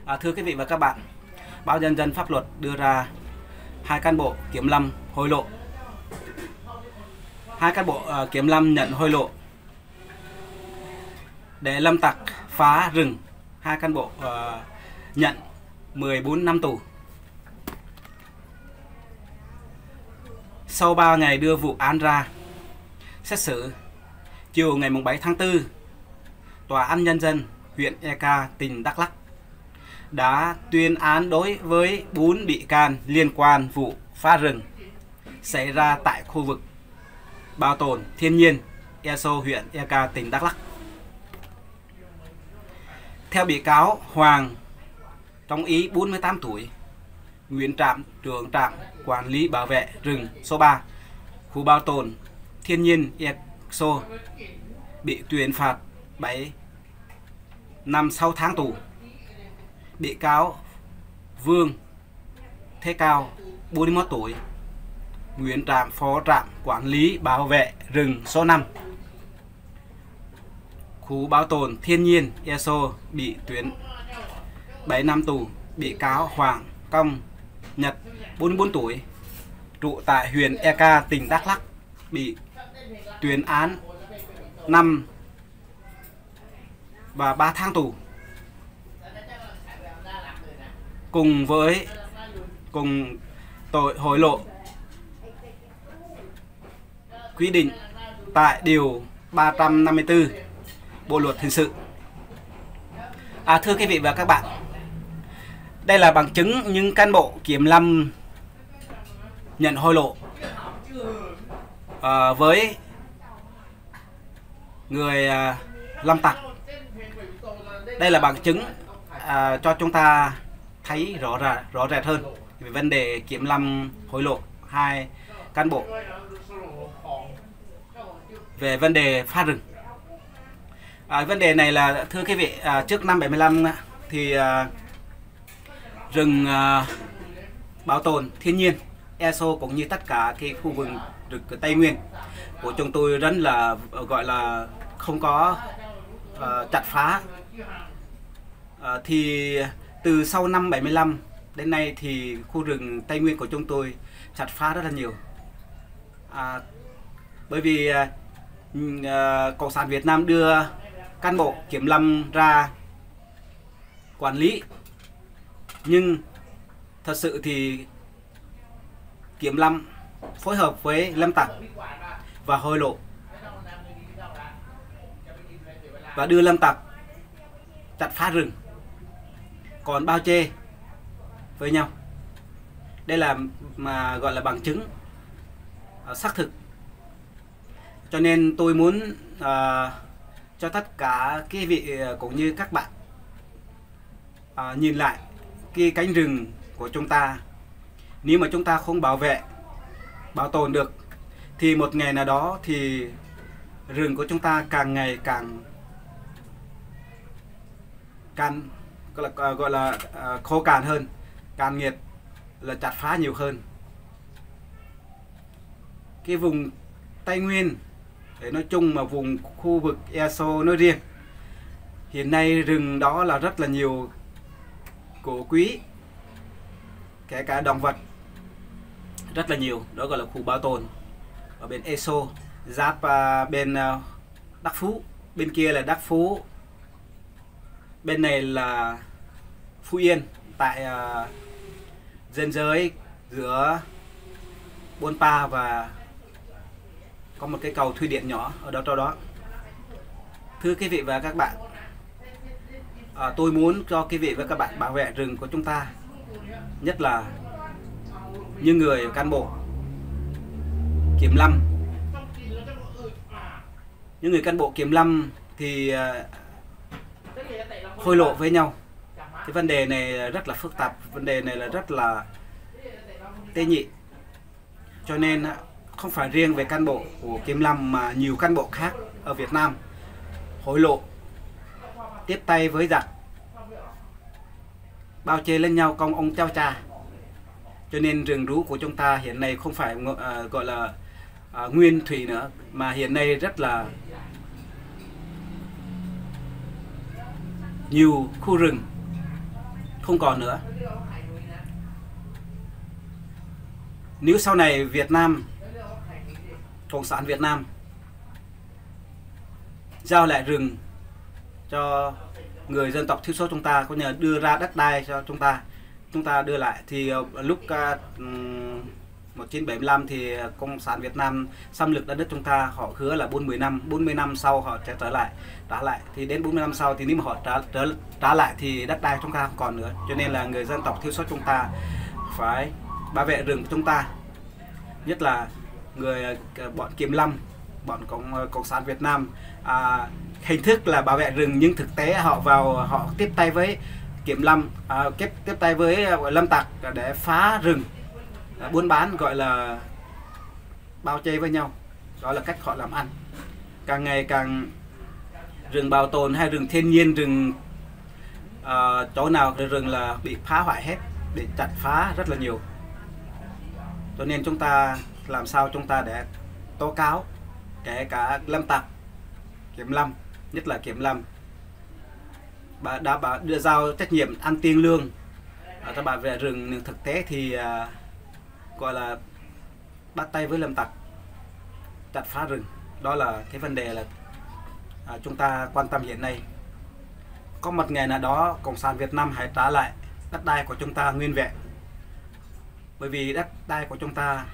Thưa quý vị và các bạn, Báo Nhân dân Pháp luật đưa ra 2 cán bộ kiểm lâm hối lộ. 2 cán bộ kiểm lâm nhận hối lộ để lâm tặc phá rừng. 2 cán bộ nhận 14 năm tù. Sau 3 ngày đưa vụ án ra xét xử, chiều ngày 7 tháng 4, Tòa án Nhân dân huyện Eka, tỉnh Đắk Lắk đã tuyên án đối với 4 bị can liên quan vụ phá rừng xảy ra tại khu vực bảo tồn thiên nhiên ESO huyện Eka, tỉnh Đắk Lắk. Theo bị cáo Hoàng Trong Ý, 48 tuổi, nguyên trưởng trạm quản lý bảo vệ rừng số 3, khu bảo tồn thiên nhiên ESO, bị tuyên phạt 7 năm 6 tháng tù. Bị cáo Vương Thế Cao, 41 tuổi, nguyên phó trạm quản lý bảo vệ rừng số 5, khu bảo tồn thiên nhiên ESO, bị tuyên 7 năm tù. Bị cáo Hoàng Công Nhật, 44 tuổi, trụ tại huyện Eka, tỉnh Đắk Lắk, bị tuyên án 5 và 3 tháng tù. Cùng tội hối lộ quy định tại điều 354 Bộ luật hình sự. Thưa quý vị và các bạn, đây là bằng chứng những cán bộ kiểm lâm nhận hối lộ với người lâm tặc. Đây là bằng chứng cho chúng ta thấy rõ rệt hơn về vấn đề kiểm lâm hối lộ 2 cán bộ về vấn đề phá rừng. Vấn đề này là, thưa quý vị, trước năm 75 thì rừng bảo tồn thiên nhiên ESO cũng như tất cả cái khu vực rừng Tây Nguyên của chúng tôi rất là gọi là không có chặt phá. Thì từ sau năm 75 đến nay thì khu rừng Tây Nguyên của chúng tôi chặt phá rất là nhiều. Bởi vì Cộng sản Việt Nam đưa cán bộ kiểm lâm ra quản lý, nhưng thật sự thì kiểm lâm phối hợp với lâm tặc và hối lộ và đưa lâm tặc chặt phá rừng, còn bao che với nhau. Đây là gọi là bằng chứng xác thực. Cho nên tôi muốn cho tất cả quý vị cũng như các bạn nhìn lại cái cánh rừng của chúng ta. Nếu mà chúng ta không bảo tồn được thì một ngày nào đó thì rừng của chúng ta càng ngày càng gọi là khô cạn hơn, càng nghiệt, là chặt phá nhiều hơn. Cái vùng Tây Nguyên để nói chung mà vùng khu vực ESO nói riêng, hiện nay rừng đó là rất là nhiều cổ quý, kể cả động vật rất là nhiều. Đó gọi là khu bảo tồn ở bên ESO, giáp bên Đắc Phú, bên kia là Đắc Phú, bên này là Phú Yên, tại biên giới giữa Buôn Pa và có một cái cầu thủy điện nhỏ ở đó. Thưa quý vị và các bạn, tôi muốn cho quý vị và các bạn bảo vệ rừng của chúng ta, nhất là những người cán bộ kiểm lâm. Những người cán bộ kiểm lâm thì hối lộ với nhau. Cái vấn đề này rất là phức tạp, vấn đề này là rất là tế nhị. Cho nên không phải riêng về cán bộ của kiểm lâm mà nhiều cán bộ khác ở Việt Nam hối lộ, tiếp tay với giặc, bao che lên nhau công ông cháu cha. Cho nên rừng rú của chúng ta hiện nay không phải gọi là nguyên thủy nữa, mà hiện nay rất là nhiều khu rừng không còn nữa. Nếu sau này Việt Nam, Cộng sản Việt Nam giao lại rừng cho người dân tộc thiểu số chúng ta, có nhờ đưa ra đất đai cho chúng ta đưa lại, thì lúc 1975 thì Cộng sản Việt Nam xâm lược đất chúng ta, họ hứa là 40 năm sau họ sẽ trả lại, thì đến 40 năm sau thì nếu mà họ trả lại thì đất đai chúng ta không còn nữa. Cho nên là người dân tộc thiểu số chúng ta phải bảo vệ rừng của chúng ta, nhất là bọn Kiểm Lâm, bọn Cộng sản Việt Nam hình thức là bảo vệ rừng, nhưng thực tế họ tiếp tay với Kiểm Lâm, tiếp tay với lâm tặc để phá rừng, buôn bán, gọi là bao che với nhau. Đó là cách họ làm ăn. Càng ngày càng rừng bảo tồn hay rừng thiên nhiên, rừng chỗ nào rừng là bị phá hoại hết, bị chặt phá rất là nhiều. Cho nên chúng ta làm sao chúng ta để tố cáo kể cả lâm tặc, Kiểm Lâm, nhất là Kiểm Lâm đã đưa giao trách nhiệm ăn tiền lương cho bảo vệ rừng, nhưng thực tế thì gọi là bắt tay với lâm tặc, chặt phá rừng. Đó là cái vấn đề là chúng ta quan tâm hiện nay. Có một ngày nào đó Cộng sản Việt Nam hãy trả lại đất đai của chúng ta nguyên vẹn, bởi vì đất đai của chúng ta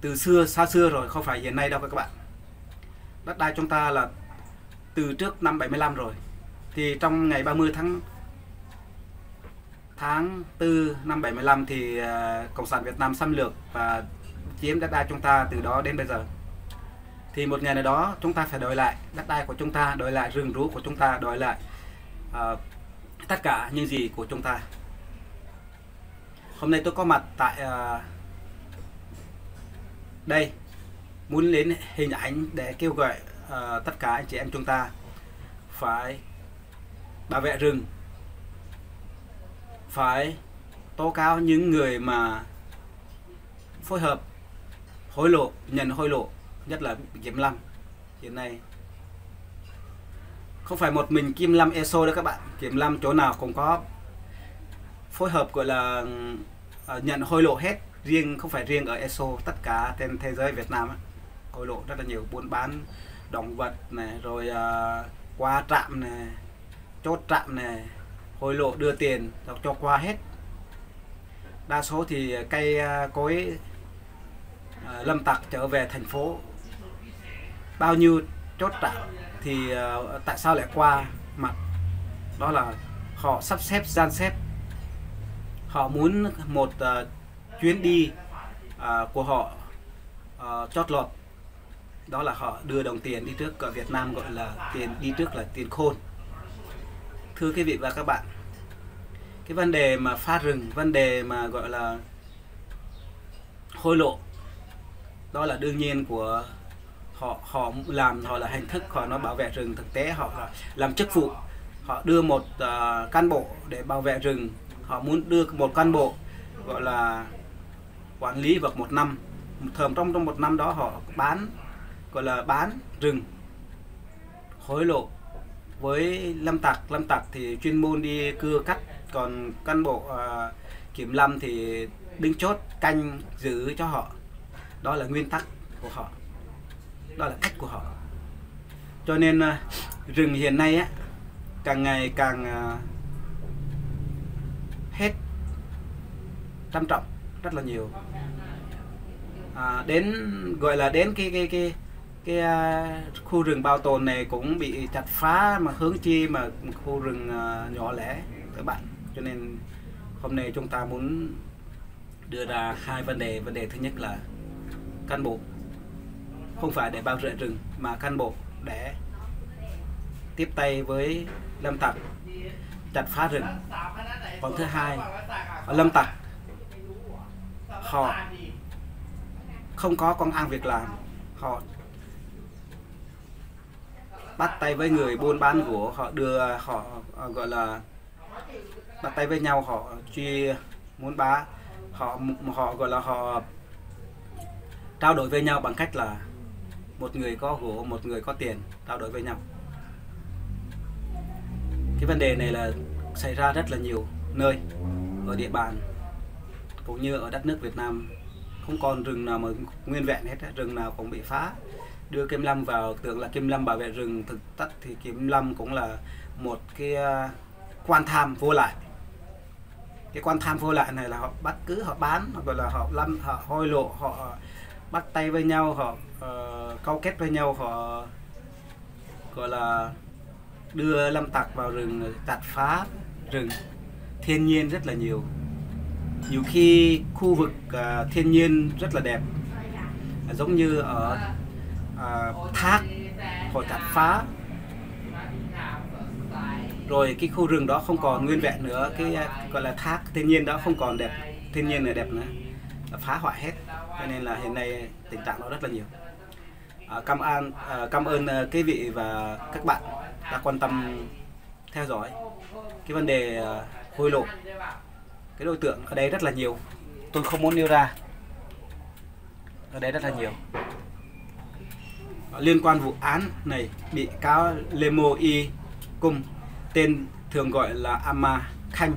từ xa xưa rồi, không phải hiện nay đâu các bạn. Đất đai chúng ta là từ trước năm 75 rồi. Thì trong ngày 30 tháng 4 năm 75 thì Cộng sản Việt Nam xâm lược và chiếm đất đai chúng ta từ đó đến bây giờ. Thì một ngày nào đó chúng ta phải đòi lại đất đai của chúng ta, đòi lại rừng rú của chúng ta, đòi lại tất cả những gì của chúng ta. Hôm nay tôi có mặt tại đây, muốn lên hình ảnh để kêu gọi tất cả anh chị em chúng ta phải bảo vệ rừng, phải tố cáo những người mà phối hợp hối lộ, nhận hối lộ, nhất là Kiểm Lâm. Hiện nay không phải một mình Kiểm Lâm ESO đó các bạn, Kiểm Lâm chỗ nào cũng có phối hợp, gọi là nhận hối lộ hết. Không phải riêng ở ESO, tất cả trên thế giới Việt Nam hối lộ rất là nhiều, buôn bán động vật này, rồi qua trạm này, chốt trạm này, hối lộ đưa tiền cho qua hết. Đa số thì cây cối lâm tặc trở về thành phố, bao nhiêu chốt trạm thì tại sao lại qua mặt? Đó là họ sắp xếp, gian xếp. Họ muốn một chuyến đi của họ chót lọt, đó là họ đưa đồng tiền đi trước. Ở Việt Nam gọi là tiền đi trước là tiền khôn. Thưa quý vị và các bạn, cái vấn đề mà phá rừng, vấn đề mà gọi là hối lộ, đó là đương nhiên của họ làm, họ là hình thức, họ nó bảo vệ rừng. Thực tế họ làm chức vụ, họ đưa một cán bộ để bảo vệ rừng, họ muốn đưa một cán bộ gọi là quản lý vật 1 năm, trong 1 năm đó họ bán, gọi là bán rừng, hối lộ với lâm tặc thì chuyên môn đi cưa cắt, còn cán bộ Kiểm Lâm thì đứng chốt canh giữ cho họ. Đó là nguyên tắc của họ, đó là cách của họ. Cho nên rừng hiện nay á, càng ngày càng hết trầm trọng rất là nhiều. Đến gọi là đến cái khu rừng bảo tồn này cũng bị chặt phá, mà hướng chi mà khu rừng nhỏ lẻ các bạn. Cho nên hôm nay chúng ta muốn đưa ra hai vấn đề. Vấn đề thứ nhất là cán bộ không phải để bảo vệ rừng, mà cán bộ để tiếp tay với lâm tặc chặt phá rừng. Còn thứ hai, lâm tặc họ không có công ăn việc làm, họ bắt tay với người buôn bán gỗ, họ gọi là bắt tay với nhau, họ muốn họ gọi là họ trao đổi với nhau bằng cách là một người có gỗ, một người có tiền, trao đổi với nhau. Cái vấn đề này là xảy ra rất là nhiều nơi ở địa bàn cũng như ở đất nước Việt Nam không còn rừng nào mà nguyên vẹn hết, rừng nào cũng bị phá, đưa Kiểm Lâm vào tưởng là Kiểm Lâm bảo vệ rừng, thực chất thì Kiểm Lâm cũng là một cái quan tham vô lại. Cái quan tham vô lại này là họ bắt cứ, họ bán, hoặc là họ hôi lộ, họ bắt tay với nhau, họ câu kết với nhau, họ gọi là đưa lâm tặc vào rừng, chặt phá rừng thiên nhiên rất là nhiều. Nhiều khi khu vực thiên nhiên rất là đẹp, giống như ở thác họ chặt phá, rồi cái khu rừng đó không còn nguyên vẹn nữa, cái gọi là thác thiên nhiên đó không còn đẹp, thiên nhiên là đẹp nữa, phá hoại hết. Cho nên là hiện nay tình trạng đó rất là nhiều. Cảm ơn quý vị và các bạn đã quan tâm theo dõi cái vấn đề hôi lộ. Cái đối tượng ở đây rất là nhiều, tôi không muốn nêu ra, ở đây rất là nhiều. Liên quan vụ án này, bị cáo Lemo Y Cung, tên thường gọi là Ama Khanh,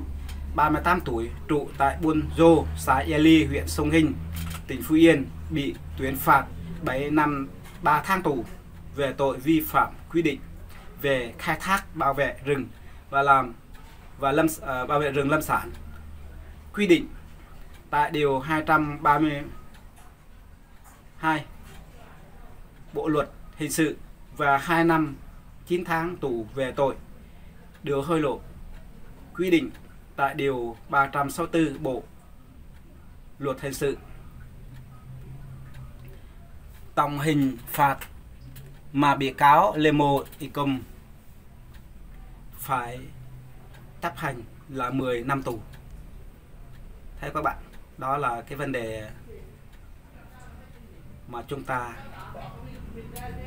38 tuổi, trụ tại Buôn Dô, xã Eli, huyện Sông Hinh, tỉnh Phú Yên, bị tuyên phạt 7 năm 3 tháng tù về tội vi phạm quy định về khai thác, bảo vệ rừng bảo vệ rừng lâm sản, quy định tại điều 232 Bộ luật hình sự, và 2 năm 9 tháng tù về tội đưa hối lộ, quy định tại điều 364 Bộ luật hình sự. Tổng hình phạt mà bị cáo Lemo Y Cung phải chấp hành là 10 năm tù. Thấy các bạn, đó là cái vấn đề mà chúng ta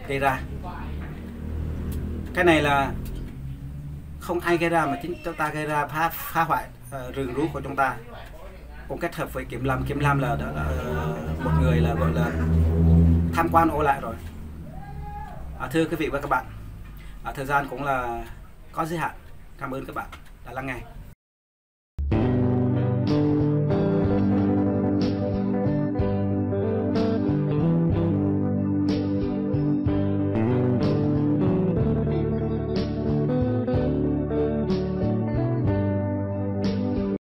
gây ra. Cái này là không ai gây ra mà chính chúng ta gây ra, phá hoại rừng rú của chúng ta, cũng kết hợp với Kiểm Lâm. Kiểm Lâm là một người là gọi là tham quan ô lại rồi. Thưa quý vị và các bạn, thời gian cũng là có giới hạn. Cảm ơn các bạn đã lắng nghe.